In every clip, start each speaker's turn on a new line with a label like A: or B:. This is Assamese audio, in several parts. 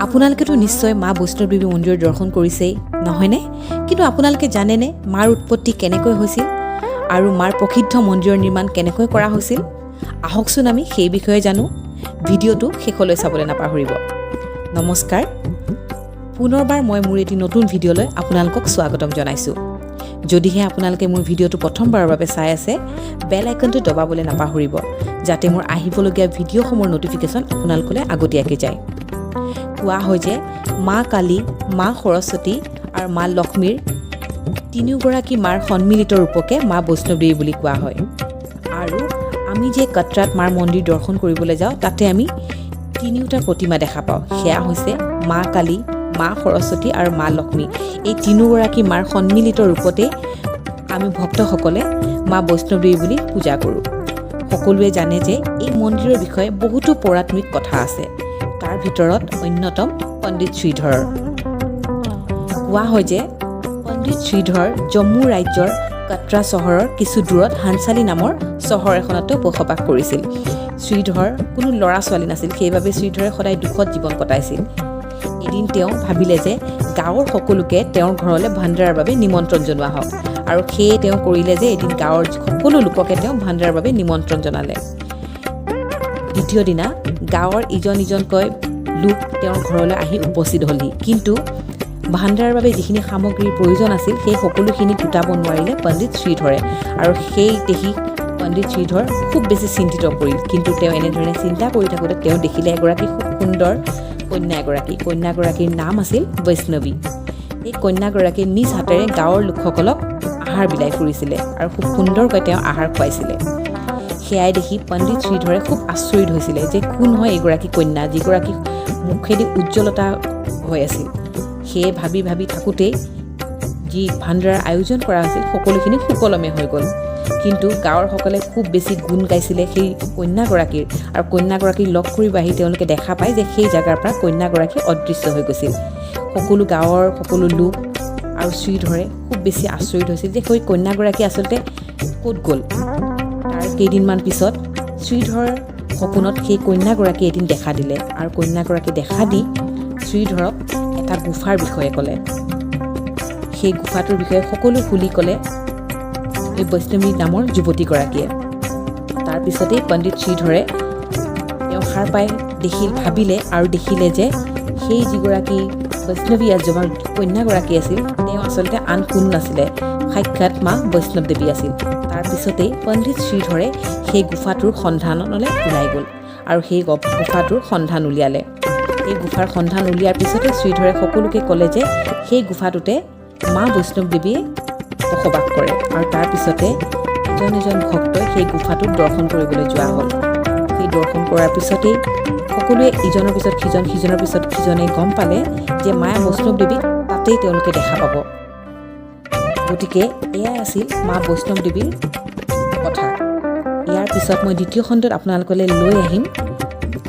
A: আপোনালোকেতো নিশ্চয় মা বৈষ্ণৱদেৱী মন্দিৰৰ দৰ্শন কৰিছেই নহয়নে? কিন্তু আপোনালোকে জানেনে মাৰ উৎপত্তি কেনেকৈ হৈছিল আৰু মাৰ প্ৰসিদ্ধ মন্দিৰৰ নিৰ্মাণ কেনেকৈ কৰা হৈছিল? আহকচোন আমি সেই বিষয়ে জানো। ভিডিঅ'টো শেষলৈ চাবলৈ নাপাহৰিব। নমস্কাৰ, পুনৰবাৰ মই মোৰ এটি নতুন ভিডিঅ'লৈ আপোনালোকক স্বাগতম জনাইছোঁ। যদিহে আপোনালোকে মোৰ ভিডিঅ'টো প্ৰথমবাৰৰ বাবে চাই আছে, বেল আইকনটো দবাবলৈ নাপাহৰিব, যাতে মোৰ আহিবলগীয়া ভিডিঅ'সমূহৰ নটিফিকেশ্যন আপোনালোকলৈ আগতীয়াকৈ যায়। কোৱা হয় যে মা কালী, মা সৰস্বতী আৰু মা লক্ষ্মীৰ তিনিওগৰাকী মাৰ সন্মিলিত ৰূপকে মা বৈষ্ণৱদেৱী বুলি কোৱা হয়। আৰু আমি যে কটৰাত মাৰ মন্দিৰ দৰ্শন কৰিবলৈ যাওঁ, তাতে আমি তিনিওটা প্ৰতিমা দেখা পাওঁ। সেয়া হৈছে মা কালী, মা সৰস্বতী আৰু মা লক্ষ্মী। এই তিনিওগৰাকী মাৰ সন্মিলিত ৰূপতে আমি ভক্তসকলে মা বৈষ্ণৱদেৱী বুলি পূজা কৰোঁ। সকলোৱে জানে যে এই মন্দিৰৰ বিষয়ে বহুতো পৌৰাণিক কথা আছে। তাৰ ভিতৰত অন্যতম পণ্ডিত শ্ৰীধৰৰ। কোৱা হয় যে পণ্ডিত শ্ৰীধৰ জম্মু ৰাজ্যৰ কটৰা চহৰৰ কিছু দূৰত হানচালি নামৰ চহৰ এখনতো বসবাস কৰিছিল। শ্ৰীধৰ কোনো ল'ৰা ছোৱালী নাছিল, সেইবাবে শ্ৰীধৰে সদায় দুখত জীৱন কটাইছিল। এদিন তেওঁ ভাবিলে যে গাঁৱৰ সকলোকে তেওঁৰ ঘৰলৈ ভাণ্ডাৰাৰ বাবে নিমন্ত্ৰণ জনোৱা হওক, আৰু সেয়ে তেওঁ কৰিলে যে এদিন গাঁৱৰ সকলো লোককে তেওঁ ভাণ্ডাৰাৰ বাবে নিমন্ত্ৰণ জনালে। দ্বিতীয় দিনা গাঁৱৰ ইজনকৈ লোক তেওঁৰ ঘৰলৈ আহি উপস্থিত হ'লহি, কিন্তু ভাণ্ডাৰাৰ বাবে যিখিনি সামগ্ৰীৰ প্ৰয়োজন আছিল সেই সকলোখিনি গোটাব নোৱাৰিলে পণ্ডিত শ্ৰীধৰে, আৰু সেই দেখি পণ্ডিত শ্ৰীধৰ খুব বেছি চিন্তিত পৰিল। কিন্তু তেওঁ এনেধৰণে চিন্তা কৰি থাকোঁতে তেওঁ দেখিলে এগৰাকী খুব সুন্দৰ কন্যাগৰাকীৰ নাম আছিল বৈষ্ণৱী। এই কন্যাগৰাকীয়ে নিজ হাতেৰে গাঁৱৰ লোকসকলক আহাৰ বিলাই ফুৰিছিলে আৰু খুব সুন্দৰকৈ তেওঁ আহাৰ খুৱাইছিলে। সেয়াই দেখি পণ্ডিত শ্ৰীধৰে খুব আচৰিত হৈছিলে যে কোন হয় এইগৰাকী কন্যা, যিগৰাকী মুখেদি উজ্জ্বলতা হৈ আছিল। সেয়ে ভাবি থাকোঁতেই যি ভাণ্ডাৰাৰ আয়োজন কৰা হৈছিল সকলোখিনি সুকলমে হৈ গ'ল। কিন্তু গাঁৱৰ সকলে খুব বেছি গুণ গাইছিলে সেই কন্যাগৰাকীৰ, আৰু কন্যাগৰাকীক লগ কৰিব আহি তেওঁলোকে দেখা পায় যে সেই জেগাৰ পৰা কন্যাগৰাকী অদৃশ্য হৈ গৈছিল। গাঁৱৰ সকলো লোক আৰু শ্ৰীধৰে খুব বেছি আচৰিত হৈছিল যে সেই কন্যাগৰাকী আচলতে ক'ত গ'ল। তাৰ কেইদিনমান পিছত শ্ৰীধৰৰ সপোনত সেই কন্যাগৰাকী এদিন দেখা দিলে, আৰু কন্যাগৰাকী দেখা দি শ্ৰীধৰক এটা গুফাৰ বিষয়ে ক'লে। সেই গুফাটোৰ বিষয়ে সকলো খুলি ক'লে এই বৈষ্ণৱী নামৰ যুৱতীগৰাকীয়ে। তাৰপিছতেই পণ্ডিত শ্ৰীধৰে তেওঁ সাৰ পাই দেখিলে যে সেই যিগৰাকী বৈষ্ণৱী যুৱৰ কন্যাগৰাকী আছিল, তেওঁ আচলতে আন কোনো নাছিলে, সাক্ষাৎ মা বৈষ্ণৱদেৱী আছিল। তাৰপিছতেই পণ্ডিত শ্ৰীধৰে সেই গুফাটোৰ সন্ধানলৈ ওলাই গ'ল, আৰু সেই গুফাটোৰ সন্ধান উলিয়ালে। এই গুফাৰ সন্ধান উলিয়াৰ পিছতে শ্ৰীধৰে সকলোকে ক'লে যে সেই গুফাটোতে মা বৈষ্ণৱদেৱীয়ে বসবাস কৰে, আৰু তাৰপিছতে এজন ভক্তই সেই গুফাটোত দৰ্শন কৰিবলৈ যোৱা হ'ল। সেই দৰ্শন কৰাৰ পিছতেই সকলোৱে ইজনৰ পিছত সিজনে গম পালে যে মা বৈষ্ণৱদেৱীক তাতেই তেওঁলোকে দেখা পাব। গতিকে এয়াই আছিল মা বৈষ্ণৱদেৱীৰ কথা। ইয়াৰ পিছত মই দ্বিতীয় খণ্ডত আপোনালোকলৈ লৈ আহিম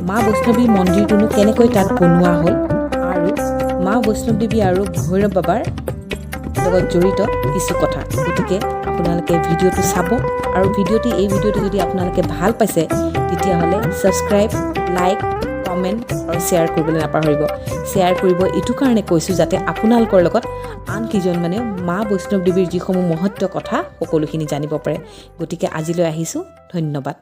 A: মা বৈষ্ণৱী মন্দিৰটোনো কেনেকৈ তাত বনোৱা হ'ল, আৰু মা বৈষ্ণৱদেৱী আৰু ভৈৰৱ বাবাৰ লগত জড়িত কিছু কথা। গতিকে আপোনালোকে ভিডিঅ'টো চাব, আৰু এই ভিডিঅ'টো যদি আপোনালোকে ভাল পাইছে তেতিয়াহ'লে ছাবস্ক্ৰাইব, লাইক, কমেণ্ট আৰু শ্বেয়াৰ কৰিবলৈ নাপাহৰিব। শ্বেয়াৰ কৰিব এইটো কাৰণে কৈছোঁ যাতে আপোনালোকৰ লগত আন কেইজনমানেও মা বৈষ্ণৱদেৱীৰ যিসমূহ মহত্ব কথা সকলোখিনি জানিব পাৰে। গতিকে আজিলৈ আহিছোঁ, ধন্যবাদ।